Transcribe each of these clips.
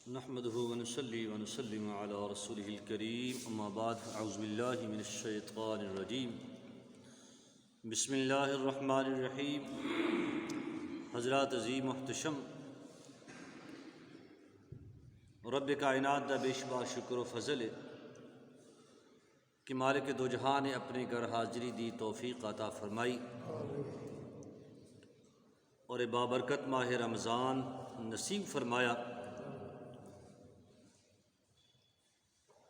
نحمده ونصلي ونسلم على رسوله الكريم اما بعد اعوذ بالله من الشیطان الرجیم بسم اللہ الرحمن الرحیم۔ حضرات عظیم محتشم، رب کائنات دا بے شمار شکر و فضل ہے کہ مالک دو جہاں نے اپنے گھر حاضری دی توفیق عطا فرمائی اور بابرکت ماہ رمضان نصیب فرمایا۔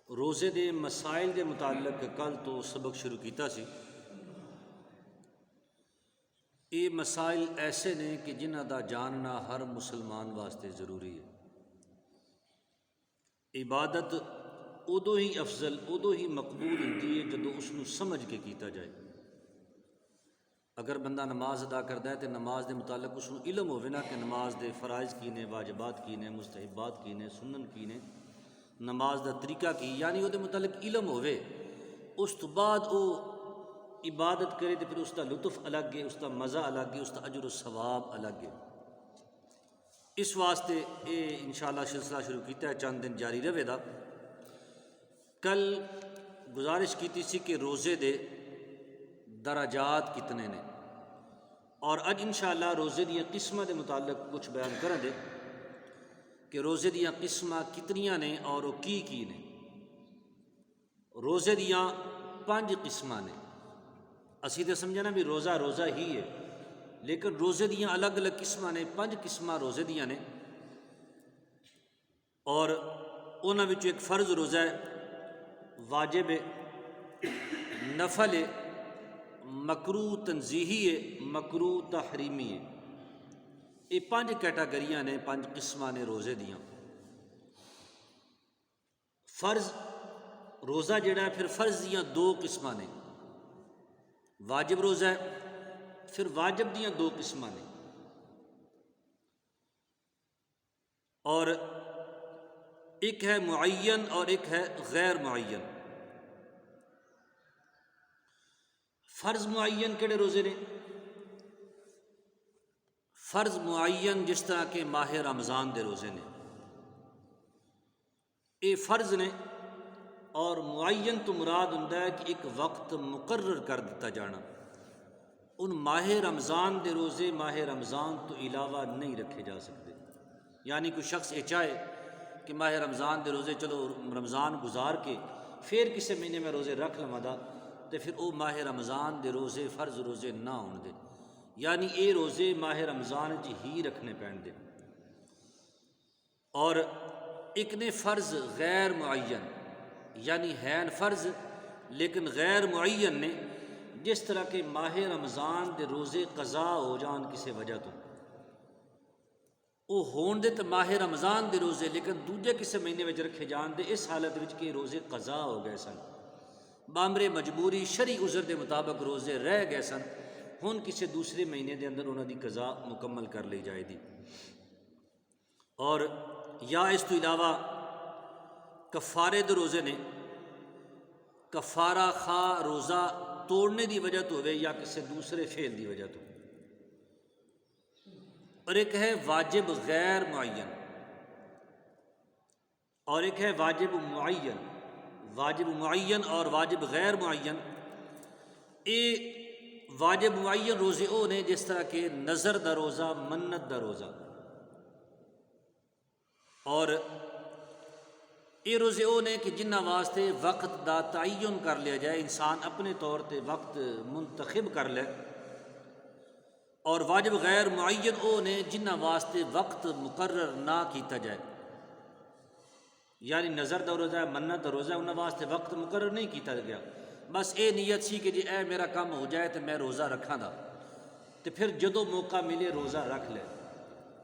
روزے دے مسائل دے متعلق کل تو سبق شروع کیتا سی۔ یہ مسائل ایسے نے کہ جنہ دا جاننا ہر مسلمان واسطے ضروری ہے۔ عبادت ادو ہی افضل ادو ہی مقبول ہوتی ہے جدو اس نو سمجھ کے کیتا جائے۔ اگر بندہ نماز ادا کرتا ہے تو نماز دے متعلق اس نو علم ہوئے نا کہ نماز دے فرائض کی نے، واجبات کی نے، مستحبات کی نے، سنن کی نے، نماز دا طریقہ کی، یعنی وہ دے متعلق علم ہوئے، اس تو بعد وہ عبادت کرے تو پھر اس کا لطف الگ ہے، اس کا مزہ الگ ہے، اس کا اجر و ثواب الگ ہے۔ اس واسطے یہ انشاءاللہ سلسلہ شروع کیتا ہے، چند دن جاری رہے دا۔ کل گزارش کیتی سی کہ روزے دے درجات کتنے نے، اور اج انشاءاللہ روزے دیاں قسمہ دے متعلق کچھ بیان کریں دے کہ روزے دیاں قسمہ کتنیاں نے اور وہ کی نے۔ روزے دیاں 5 قسمہ نے۔ اسی تے سمجھنا بھی روزہ روزہ ہی ہے، لیکن روزے دیاں الگ الگ قسمہ نے، 5 قسمہ روزے دیاں نے، اور انہاں وچوں ایک فرض روزہ ہے، واجب ہے، نفل ہے، مکروہ تنزیہی ہے، مکروہ تحریمی ہے۔ یہ 5 کیٹاگریاں نے، 5 قسمہ نے روزے دیاں۔ فرض روزہ جڑا ہے، پھر فرض دیاں 2 قسمہ نے، واجب روزہ ہے، پھر واجب دیاں 2 قسمہ نے، اور ایک ہے معین اور ایک ہے غیر معین۔ فرض معین کیڑے روزے نے؟ فرض معین جس طرح کہ ماہ رمضان دے روزے نے، یہ فرض نے، اور معین تو مراد ہوندا ہے کہ ایک وقت مقرر کر دیتا جانا۔ ان ماہ رمضان دے روزے ماہ رمضان تو علاوہ نہیں رکھے جا سکتے، یعنی کوئی شخص یہ چاہے کہ ماہ رمضان دے روزے چلو رمضان گزار کے پھر کسی مہینے میں روزے رکھ لواں دا، تو پھر وہ ماہ رمضان دے روزے فرض روزے نہ ہون دے، یعنی اے روزے ماہ رمضان ہی رکھنے پین دے۔ اور ایک نے فرض غیر معین، یعنی ہیں فرض لیکن غیر معین نے، جس طرح کہ ماہ رمضان دے روزے قضا ہو جان کسی وجہ تو، وہ ہون دے تو ماہ رمضان دے روزے لیکن دوجے کسی مہینے میں رکھے جان دے، اس حالت وچ کہ روزے قضا ہو گئے سن، بامر مجبوری شرعی عذر دے مطابق روزے رہ گئے سن، ہن کسی دوسرے مہینے دے اندر انہاں دی قضا مکمل کر لی جائے دی۔ اور یا اس تو علاوہ کفارے دے روزے نے، کفارہ خواہ روزہ توڑنے دی وجہ تو ہوئے یا کسی دوسرے فعل دی وجہ تو۔ اور ایک ہے واجب غیر معین، اور ایک ہے واجب معین۔ واجب معین اور واجب غیر معین، یہ واجب معین روزے او نے جس طرح کہ نظر دا روزہ، منت دا روزہ، اور یہ روزے او نے کہ جنہ واسطے وقت دا تعین کر لیا جائے، انسان اپنے طور تے وقت منتخب کر لے۔ اور واجب غیر معین او نے جنہ واسطے وقت مقرر نہ کیتا جائے، یعنی نظر دا روزہ ہے، منت دا روزہ ہے، انہاں واسطے وقت مقرر نہیں کیتا گیا، بس اے نیت سی کہ جی اے میرا کام ہو جائے تو میں روزہ رکھاں دا، تو پھر جدو موقع ملے روزہ رکھ لے۔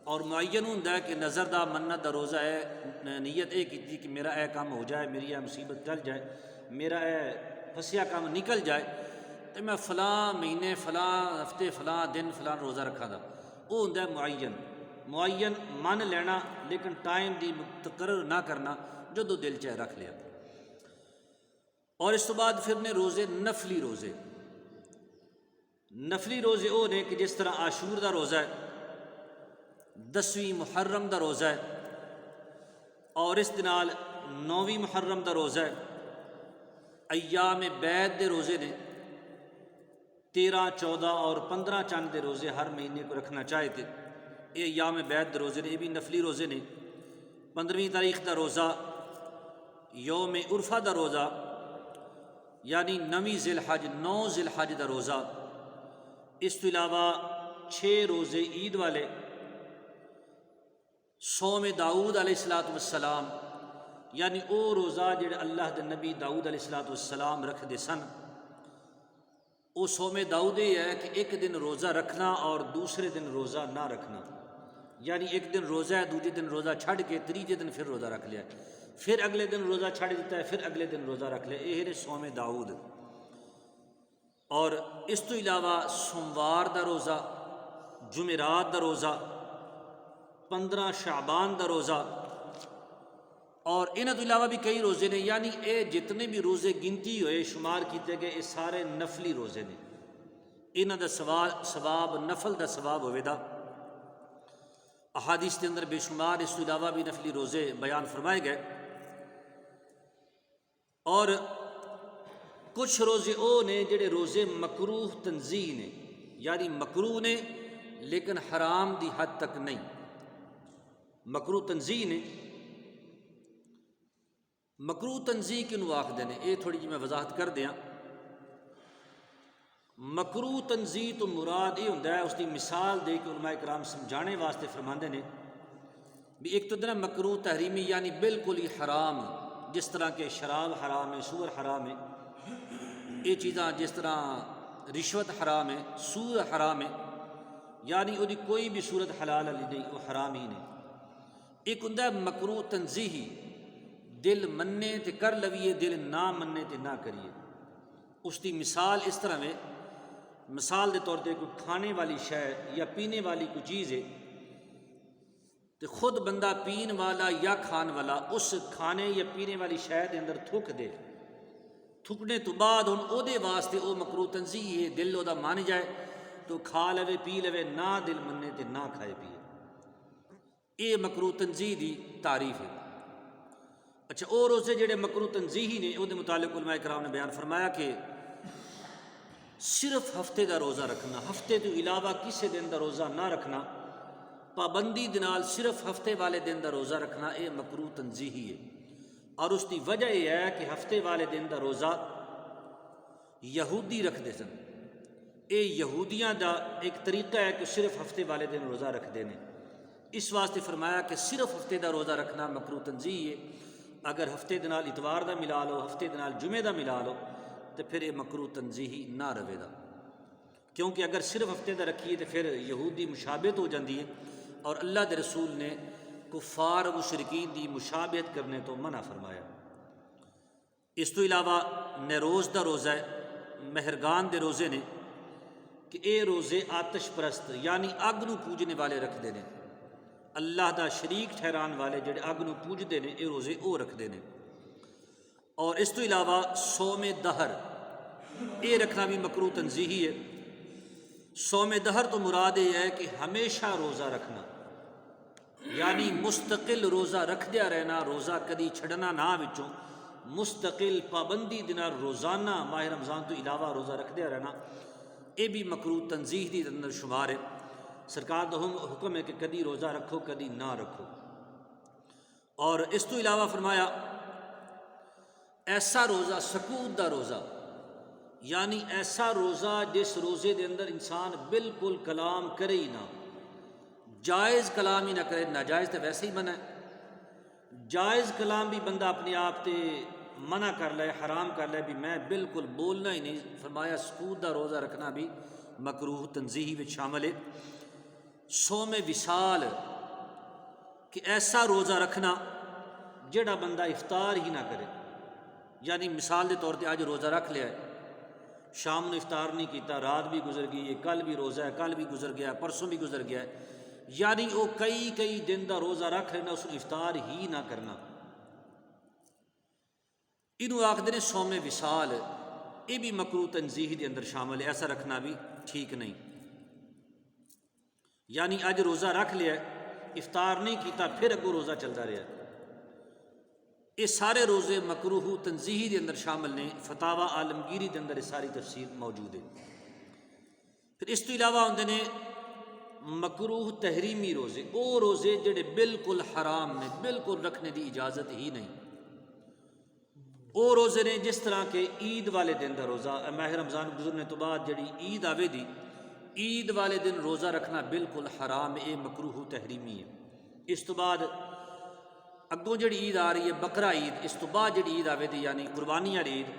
اور معین ہوندا ہے کہ نظر دا منت دا روزہ ہے، نیت اے کیتی کہ میرا اے کام ہو جائے، میری اے مصیبت ٹل جائے، میرا اے پھسیا کام نکل جائے، تو میں فلاں مہینے فلاں ہفتے فلاں دن فلاں روزہ رکھاں دا، وہ ہوندا ہے معین۔ معین من لینا لیکن ٹائم دی متقرر نہ کرنا، جدو دل چاہے رکھ لیا۔ اور اس تو بعد پھر نے روزے نفلی روزے۔ نفلی روزے وہ نے کہ جس طرح عاشور دا روزہ ہے، 10ویں محرم دا روزہ ہے، اور اس دے نال 9ویں محرم دا روزہ ہے، ایام بیعت دے روزے نے، 13 14 اور 15 چند دے روزے ہر مہینے کو رکھنا چاہے تھے، یہ ایام بیعت دے روزے نے، یہ بھی نفلی روزے نے۔ 15ویں تاریخ دا روزہ یوم عرفہ دا روزہ، یعنی 9 ذی الحج 9 ذی الحج دا روزہ۔ اس تو علاوہ 6 روزے عید والے، صوم داؤد علیہ السلام، یعنی او روزہ جڑے اللہ دے نبی داؤد علیہ السلام رکھ دے سن۔ او صوم داؤد یہ ہے کہ ایک دن روزہ رکھنا اور دوسرے دن روزہ نہ رکھنا، یعنی ایک دن روزہ ہے، دوسرے دن روزہ چھڑ کے تیجے دن پھر روزہ رکھ لیا، پھر اگلے دن روزہ چھڑ دیتا ہے، پھر اگلے دن روزہ رکھ لیا، یہ ہے صوم داؤد۔ اور اس تو علاوہ سوموار دا روزہ، جمعرات دا روزہ، 15 شعبان دا روزہ، اور انہاں تو علاوہ بھی کئی روزے نے، یعنی اے جتنے بھی روزے گنتی ہوئے شمار کیتے گئے، یہ سارے نفلی روزے نے، انہاں دا ثواب نفل دا ثواب ہوئے دا۔ احادیث کے اندر بے شمار اس تو علاوہ بھی نفلی روزے بیان فرمائے گئے، اور کچھ روزے او نے جڑے روزے مکروہ تنزیہ نے، یعنی مکروہ نے لیکن حرام دی حد تک نہیں، مکروہ تنزیہ نے۔ مکروہ تنزیہ کنوں آکھدے نے، یہ تھوڑی جی میں وضاحت کر دیاں۔ مکروہ تنزیہ تو مراد یہ ہوندا ہے، اس کی مثال دے کے علماء کرام سمجھانے واسطے فرماندے نے بھی ایک تو دنا مکروہ تحریمی، یعنی بالکل ہی حرام، جس طرح کہ شراب حرام ہے، سور حرام ہے، یہ چیزاں جس طرح رشوت حرام ہے، سود حرام ہے، یعنی وہ کوئی بھی صورت حلال علی نہیں، وہ حرام ہی نہیں۔ ایک ہوندا ہے مکروہ تنزیہی، دل مننے تے کر لویے، دل نہ مننے تے نہ کریے۔ اس کی مثال اس طرح میں، مثال دے طور پہ کوئی کھانے والی شے یا پینے والی کوئی چیز ہے، تو خود بندہ پین والا یا کھان والا اس کھانے یا پینے والی شے دے اندر تھک دے، تھکنے تو بعد ہن او دے واسطے او مکروہ تنزیہ ہے، دل او دا مان جائے تو کھا لوے پی لوے، نہ دل مننے تے نہ کھائے پیے، یہ مکروہ تنزیہ دی تعریف ہے۔ اچھا، اور روزے جڑے مکروہ تنزیہی نے، او دے متعلق علماء کرام نے بیان فرمایا کہ صرف ہفتے دا روزہ رکھنا، ہفتے تو علاوہ کسی دن دا روزہ نہ رکھنا، پابندی دے نال صرف ہفتے والے دن دا روزہ رکھنا، یہ مکروہ تنزیہی ہے۔ اور اس کی وجہ یہ ہے کہ ہفتے والے دن دا روزہ یہودی رکھتے سن، یہ یہودیاں دا ایک طریقہ ہے کہ صرف ہفتے والے دن روزہ رکھتے ہیں، اس واسطے فرمایا کہ صرف ہفتے دا روزہ رکھنا مکروہ تنزیہی ہے۔ اگر ہفتے دے نال اتوار دا ملا لو، ہفتے دے نال جمعے دا ملا لو، تو پھر یہ مکروہ تنزیہی نہ رہے گا، کیونکہ اگر صرف ہفتے دا رکھیے تو پھر یہودی مشابہت ہو جاندی ہے، اور اللہ دے رسول نے کفار و مشرکین دی مشابہت کرنے تو منع فرمایا۔ اس تو علاوہ نیروز دا روزہ ہے، مہرگان دے روزے نے کہ اے روزے آتش پرست، یعنی اگ نو پوجنے والے رکھ دینے، اللہ دا شریک ٹھہران والے جڑے اگ نو پوجدے نے، اے روزے او رکھ دینے۔ اور اس تو علاوہ صوم دہر، یہ رکھنا بھی مکروہ تنزیہی ہے۔ صوم دہر تو مراد یہ ہے کہ ہمیشہ روزہ رکھنا، یعنی مستقل روزہ رکھدیا رہنا، روزہ کدی چھڑنا نہ وچوں، مستقل پابندی دینا روزانہ ماہ رمضان تو علاوہ روزہ رکھدیا رہنا، یہ بھی مکروہ تنزیہ دی اندر شمار ہے۔ سرکار دا حکم ہے کہ کدی روزہ رکھو کدی نہ رکھو۔ اور اس تو علاوہ فرمایا ایسا روزہ، سکوت دا روزہ، یعنی ایسا روزہ جس روزے دے اندر انسان بالکل کلام کرے ہی نہ، جائز کلام ہی نہ کرے، ناجائز تو ویسے ہی منع ہے، جائز کلام بھی بندہ اپنے آپ تے منع کر لے، حرام کر لے بھی میں بالکل بولنا ہی نہیں، فرمایا سکوت دا روزہ رکھنا بھی مکروہ تنزیہی میں شامل ہے۔ صوم وصال، کہ ایسا روزہ رکھنا جڑا بندہ افطار ہی نہ کرے، یعنی مثال دے طور پہ آج روزہ رکھ لیا ہے، شام نے افطار نہیں کیتا، رات بھی گزر گئی ہے، کل بھی روزہ ہے، کل بھی گزر گیا ہے، پرسوں بھی گزر گیا ہے، یعنی وہ کئی دن دا روزہ رکھ لینا، اس نے افطار ہی نہ کرنا، انہوں آکھدے نے صوم وصال، یہ بھی مکروہ تنزیہی دے اندر شامل ہے، ایسا رکھنا بھی ٹھیک نہیں۔ یعنی اج روزہ رکھ لیا، افطار نہیں کیتا، پھر اگوں روزہ چلتا رہا، یہ سارے روزے مکروہ تنزیہی دے اندر شامل نے، فتاوی عالمگیری دے اندر یہ ساری تفصیل موجود ہے۔ پھر اس تو علاوہ ہوندے نے مکروہ تحریمی روزے، وہ روزے جڑے بالکل حرام نے، بالکل رکھنے دی اجازت ہی نہیں۔ وہ روزے نے جس طرح کہ عید والے دن دا روزہ، ماہ رمضان گزرنے تو بعد جڑی عید آوے دی، عید والے دن روزہ رکھنا بالکل حرام ہے، مکروہ تحریمی ہے۔ اس تو بعد اگوں جڑی عید آ رہی ہے بقرہ عید، اس تو بعد جڑی عید آوے دی یعنی قربانی والی عید،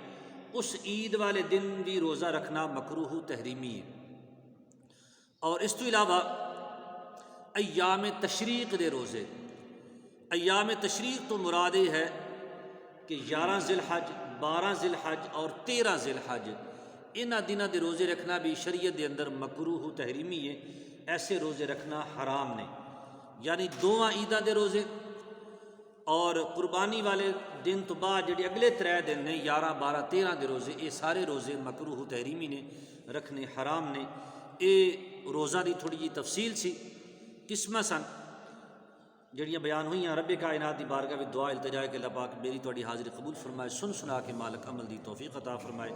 اس عید والے دن بھی روزہ رکھنا مکروہ تحریمی ہے۔ اور اس تو علاوہ ایام تشریق دے روزے، ایام تشریق تو مراد یہ ہے کہ 11 ذی الحج، 12 ذی الحج اور 13 ذی الحج، انہاں دنوں دے روزے رکھنا بھی شریعت دے اندر مکروہ تحریمی ہے، ایسے روزے رکھنا حرام نے۔ یعنی دونوں عیداں دے روزے اور قربانی والے دن تو بعد جڑے اگلے 3 دن نے 11 12 13 دے روزے، یہ سارے روزے مکروہ تحریمی نے، رکھنے حرام نے۔ یہ روزہ دی تھوڑی جی تفصیل سی، قسمہ سن جڑیاں بیان ہوئیاں۔ رب کائنات دی بارگاہ میں دعا التجا ہے کہ اللہ پاک میری تہاڈی حاضری قبول فرمائے، سن سنا کے مالک عمل دی توفیق عطا فرمائے،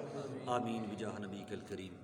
آمین بجاہ نبی الکریم۔